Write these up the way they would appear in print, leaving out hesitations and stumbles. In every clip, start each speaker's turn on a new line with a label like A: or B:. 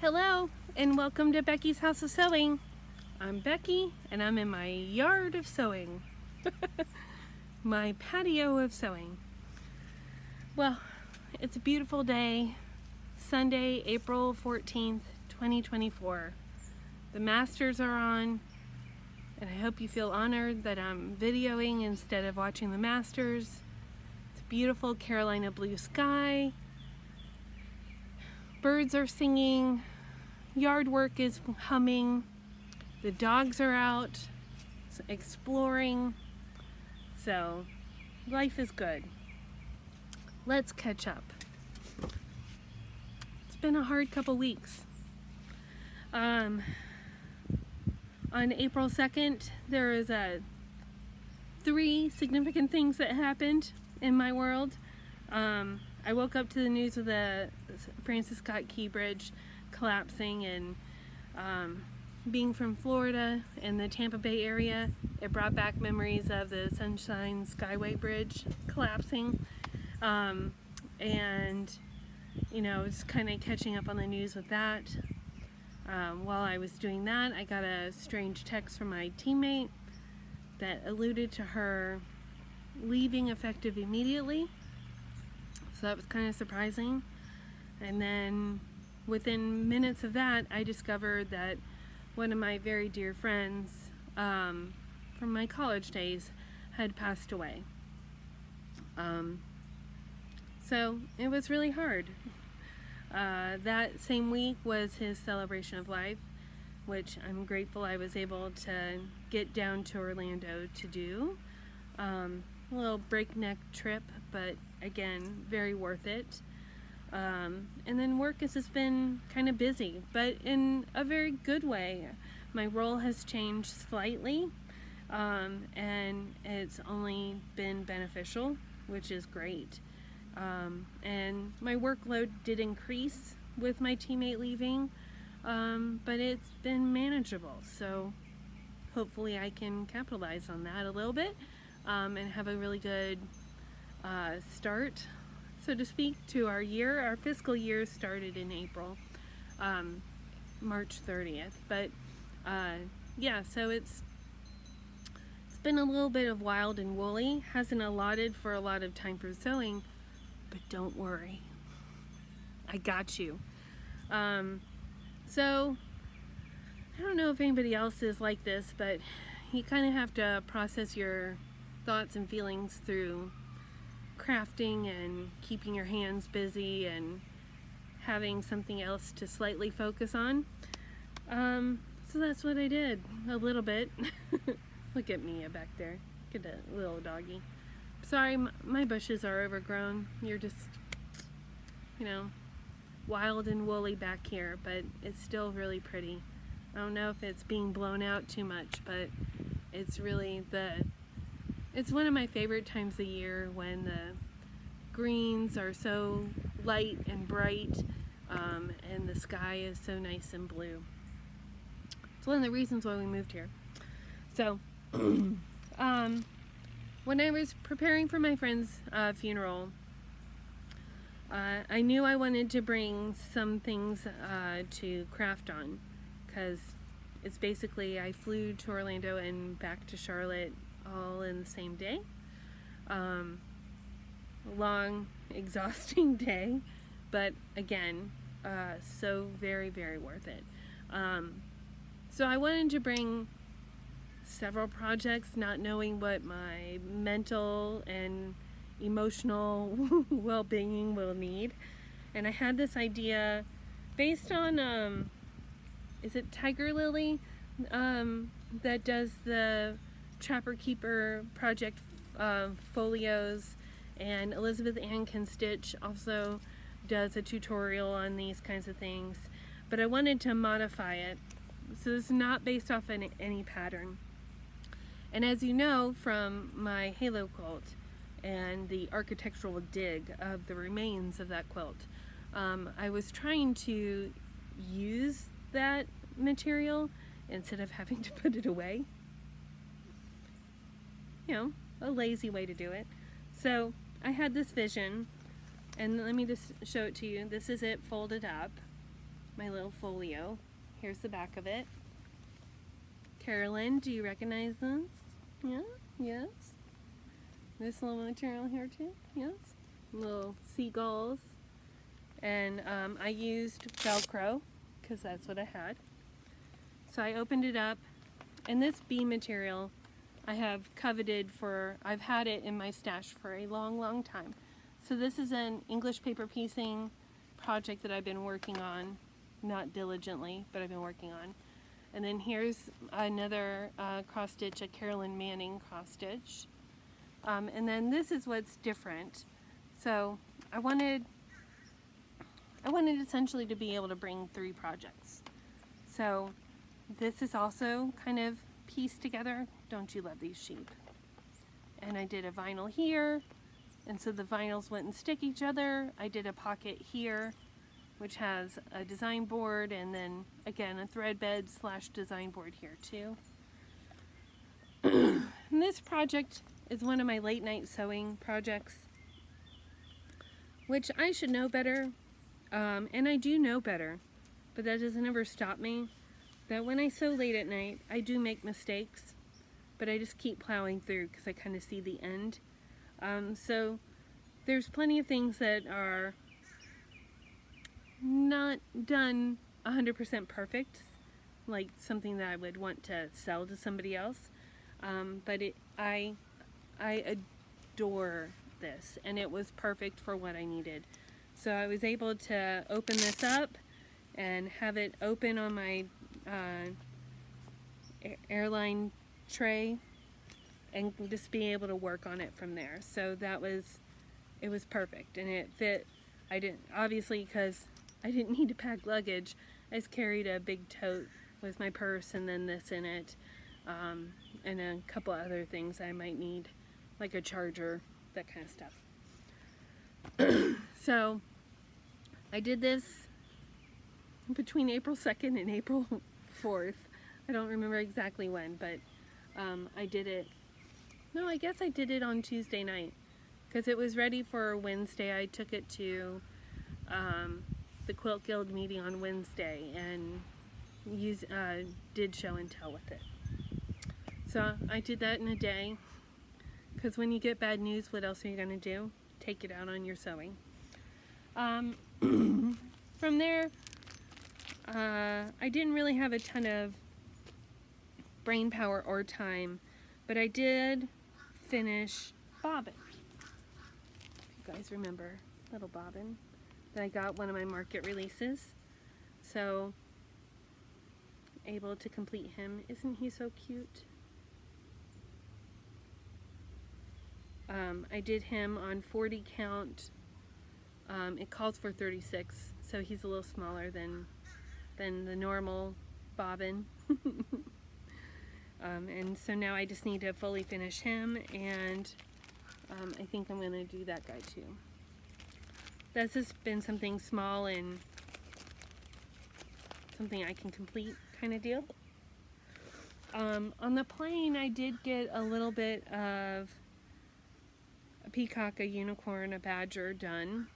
A: Hello and welcome to Becky's House of Sewing. I'm Becky and I'm in my yard of sewing. My patio of sewing. Well, it's a beautiful day, Sunday, April 14th, 2024. The Masters are on and I hope you feel honored that I'm videoing instead of watching the Masters. It's a beautiful Carolina blue sky. Birds are singing, yard work is humming, the dogs are out exploring, so life is good. Let's catch up. It's been a hard couple weeks. On April 2nd, there was three significant things that happened in my world. I woke up to the news of the Francis Scott Key Bridge collapsing, and being from Florida and the Tampa Bay area, it brought back memories of the Sunshine Skyway Bridge collapsing, and you know, just kind of catching up on the news with that. While I was doing that, I got a strange text from my teammate that alluded to her leaving effective immediately. So that was kind of surprising. And then within minutes of that, I discovered that one of my very dear friends from my college days had passed away. So it was really hard. That same week was his celebration of life, which I'm grateful I was able to get down to Orlando to do. A little breakneck trip, but again, very worth it. And then work has just been kind of busy, but in a very good way. My role has changed slightly, and it's only been beneficial, which is great. And my workload did increase with my teammate leaving, but it's been manageable. So hopefully I can capitalize on that a little bit, and have a really good start, so to speak, to our year. Our fiscal year started in April, March 30th. But yeah, so it's been a little bit of wild and woolly. Hasn't allotted for a lot of time for sewing, but don't worry, I got you. So I don't know if anybody else is like this, but you kind of have to process your thoughts and feelings through crafting and keeping your hands busy and having something else to slightly focus on. So that's what I did a little bit. Look at Mia back there. Look at that little doggy. Sorry, my bushes are overgrown. You're just, you know, wild and woolly back here, but it's still really pretty. I don't know if it's being blown out too much, but it's really it's one of my favorite times of year when the greens are so light and bright, and the sky is so nice and blue. It's one of the reasons why we moved here. So when I was preparing for my friend's funeral, I knew I wanted to bring some things to craft on, because it's basically, I flew to Orlando and back to Charlotte all in the same day. Long, exhausting day, but again, so very, very worth it. So I wanted to bring several projects, not knowing what my mental and emotional well-being will need. And I had this idea based on, is it Tiger Lily, that does the Trapper Keeper project folios, and Elizabeth Ann Can Stitch also does a tutorial on these kinds of things, but I wanted to modify it, so it's not based off any pattern. And as you know from my halo quilt and the architectural dig of the remains of that quilt, I was trying to use that material instead of having to put it away. You know, a lazy way to do it. So I had this vision, and let me just show it to you. This is it folded up. my little folio. Here's the back of it. Carolyn, do you recognize this? Yeah? Yes? This little material here too? Yes? Little seagulls. And I used Velcro because that's what I had. So I opened it up, and this bee material I have coveted for, I've had it in my stash for a long, long time. So this is an English paper piecing project that I've been working on, not diligently, but I've been working on. And then here's another cross stitch, a Carolyn Manning cross stitch. And then this is what's different. So I wanted essentially to be able to bring 3 projects. So this is also kind of pieced together. Don't you love these sheep? And I did a vinyl here, and so the vinyls wouldn't stick each other. I did a pocket here, which has a design board, and then again a thread bed / design board here too. And this project is one of my late night sewing projects, which I should know better, and I do know better, but that doesn't ever stop me. That when I sew late at night, I do make mistakes, but I just keep plowing through because I kind of see the end. So there's plenty of things that are not done 100% perfect, like something that I would want to sell to somebody else. But I adore this, and it was perfect for what I needed. So I was able to open this up and have it open on my airline tray and just be able to work on it from there. So it was perfect, and it fit. I didn't, obviously, because I didn't need to pack luggage, I just carried a big tote with my purse and then this in it, and a couple other things I might need, like a charger, that kind of stuff. So I did this between April 2nd and April 4th. I don't remember exactly when, but I did it. No, I guess I did it on Tuesday night because it was ready for Wednesday. I took it to the Quilt Guild meeting on Wednesday and did show and tell with it. So I did that in a day because when you get bad news, what else are you going to do? Take it out on your sewing. From there, I didn't really have a ton of brain power or time, but I did finish Bobbin. If you guys remember little Bobbin that I got one of my market releases. So able to complete him. Isn't he so cute? I did him on 40 count. It calls for 36, so he's a little smaller than the normal bobbin. And so now I just need to fully finish him, and I think I'm going to do that guy too. That's just been something small and something I can complete kind of deal. On the plane, I did get a little bit of a peacock, a unicorn, a badger done.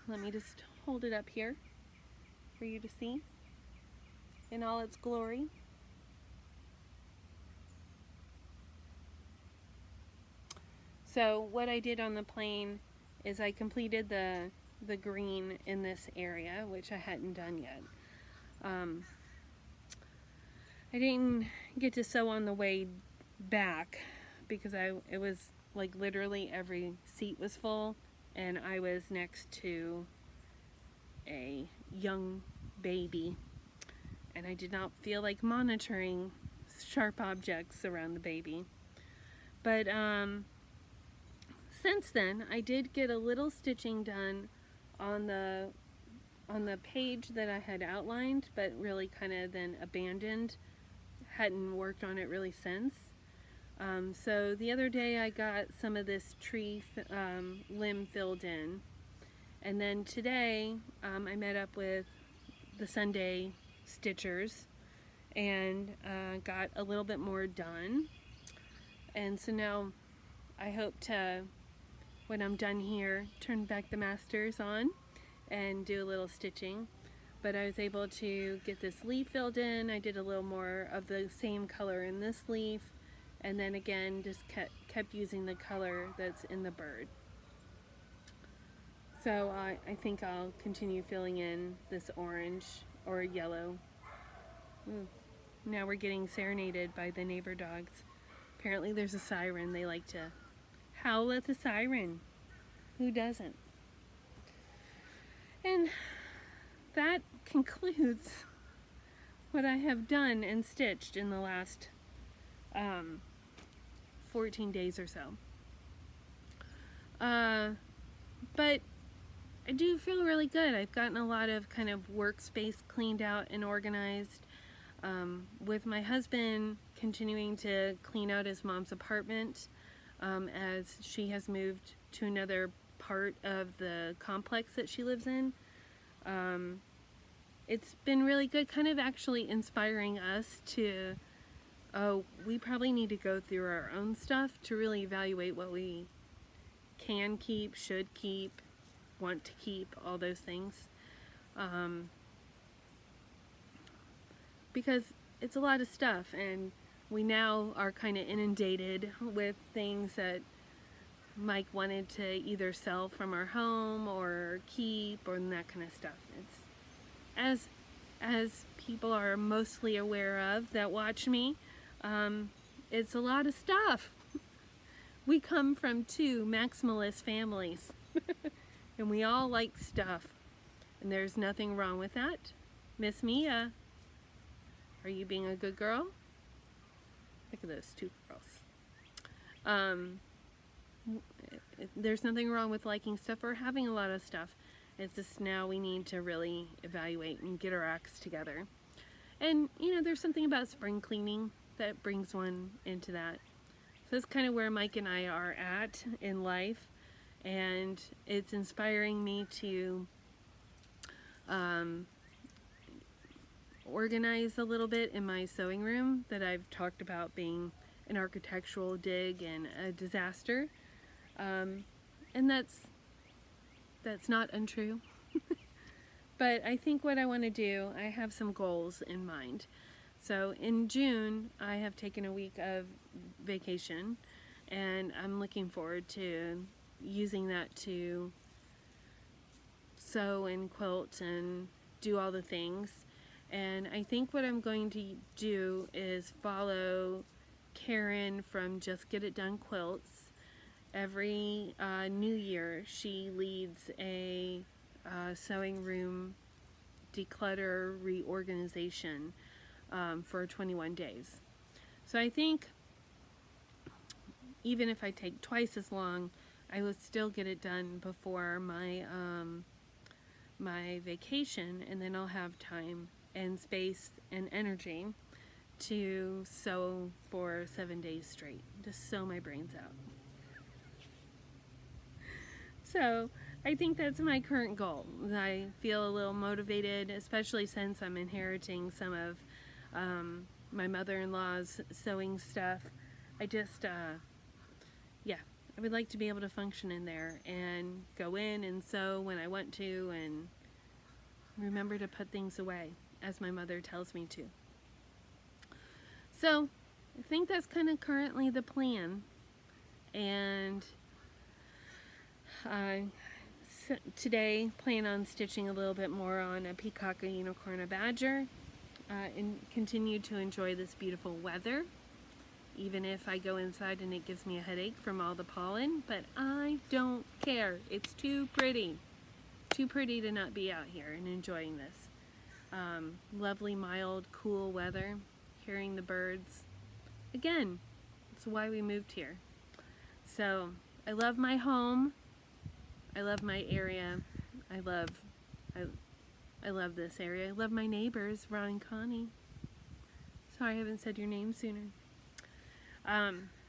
A: Let me just hold it up here for you to see in all its glory. So what I did on the plane is I completed the green in this area, which I hadn't done yet. I didn't get to sew on the way back because it was like literally every seat was full, and I was next to a young baby, and I did not feel like monitoring sharp objects around the baby. But since then, I did get a little stitching done on the page that I had outlined, but really kind of then abandoned. Hadn't worked on it really since. So the other day I got some of this tree limb filled in, and then today I met up with the Sunday stitchers and got a little bit more done. And so now I hope to, when I'm done here, turn back the masters on and do a little stitching. but I was able to get this leaf filled in. I did a little more of the same color in this leaf, and then again just kept using the color that's in the bird. So I think I'll continue filling in this orange or yellow. Ooh, now we're getting serenaded by the neighbor dogs. Apparently there's a siren. They like to howl at the siren. Who doesn't? And that concludes what I have done and stitched in the last 14 days or so. But I do feel really good. I've gotten a lot of kind of workspace cleaned out and organized. With my husband continuing to clean out his mom's apartment as she has moved to another part of the complex that she lives in. It's been really good, kind of actually inspiring us to, we probably need to go through our own stuff to really evaluate what we can keep, should keep, want to keep, all those things. Because it's a lot of stuff, and we now are kind of inundated with things that Mike wanted to either sell from our home or keep, or that kind of stuff. It's as people are mostly aware of that watch me, it's a lot of stuff. We come from 2 maximalist families and we all like stuff, and there's nothing wrong with that. Miss Mia, are you being a good girl? Look at those 2 girls. There's nothing wrong with liking stuff or having a lot of stuff. It's just now we need to really evaluate and get our acts together. And you know, there's something about spring cleaning that brings one into that. So that's kind of where Mike and I are at in life, and it's inspiring me to organize a little bit in my sewing room that I've talked about being an architectural dig and a disaster. And that's not untrue. But I think what I want to do, I have some goals in mind. So in June, I have taken a week of vacation, and I'm looking forward to using that to sew and quilt and do all the things. And I think what I'm going to do is follow Karen from Just Get It Done Quilts. Every New Year, she leads a sewing room declutter reorganization for 21 days. So I think even if I take twice as long, I will still get it done before my my vacation, and then I'll have time and space and energy to sew for 7 days straight, just sew my brains out. So I think that's my current goal. I feel a little motivated, especially since I'm inheriting some of my mother-in-law's sewing stuff. I just, yeah, I would like to be able to function in there and go in and sew when I want to, and remember to put things away, as my mother tells me to. So I think that's kind of currently the plan. And today plan on stitching a little bit more on a peacock, a unicorn, a badger, and continue to enjoy this beautiful weather, even if I go inside and it gives me a headache from all the pollen. But I don't care. It's too pretty to not be out here and enjoying this lovely, mild, cool weather, hearing the birds. Again, that's why we moved here. So I love my home. I love my area. I love this area. I love my neighbors, Ron and Connie. Sorry I haven't said your name sooner.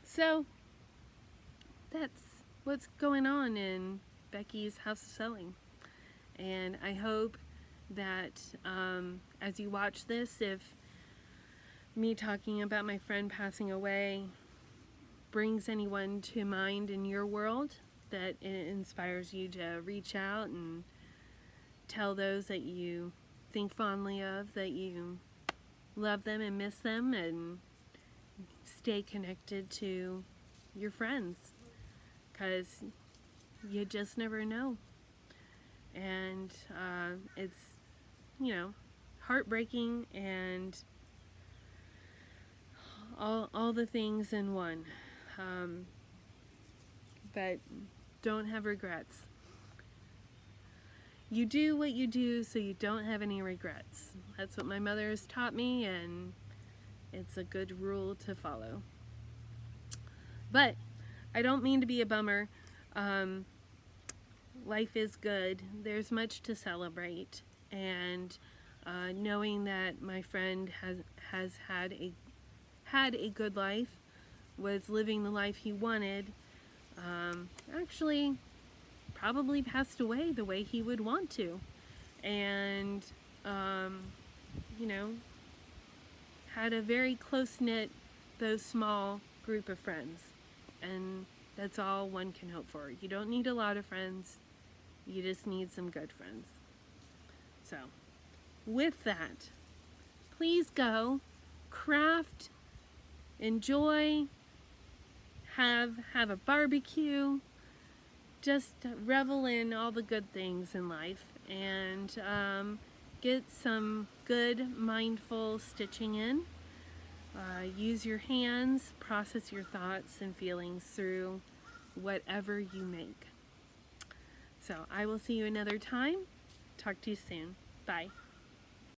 A: So that's what's going on in Becky's House of Sewing. And I hope that as you watch this, if me talking about my friend passing away brings anyone to mind in your world, that it inspires you to reach out and tell those that you think fondly of, that you love them and miss them, and stay connected to your friends, because you just never know. And it's, heartbreaking and all the things in one. But don't have regrets. You do what you do so you don't have any regrets. That's what my mother has taught me, and it's a good rule to follow. But I don't mean to be a bummer. Life is good. There's much to celebrate, and knowing that my friend has had a good life, was living the life he wanted, actually probably passed away the way he would want to, and had a very close-knit, though small, group of friends, and that's all one can hope for. You don't need a lot of friends, you just need some good friends. So with that, please go craft, enjoy, have a barbecue, just revel in all the good things in life, and get some good mindful stitching in. Use your hands, process your thoughts and feelings through whatever you make. So I will see you another time. Talk to you soon. Bye.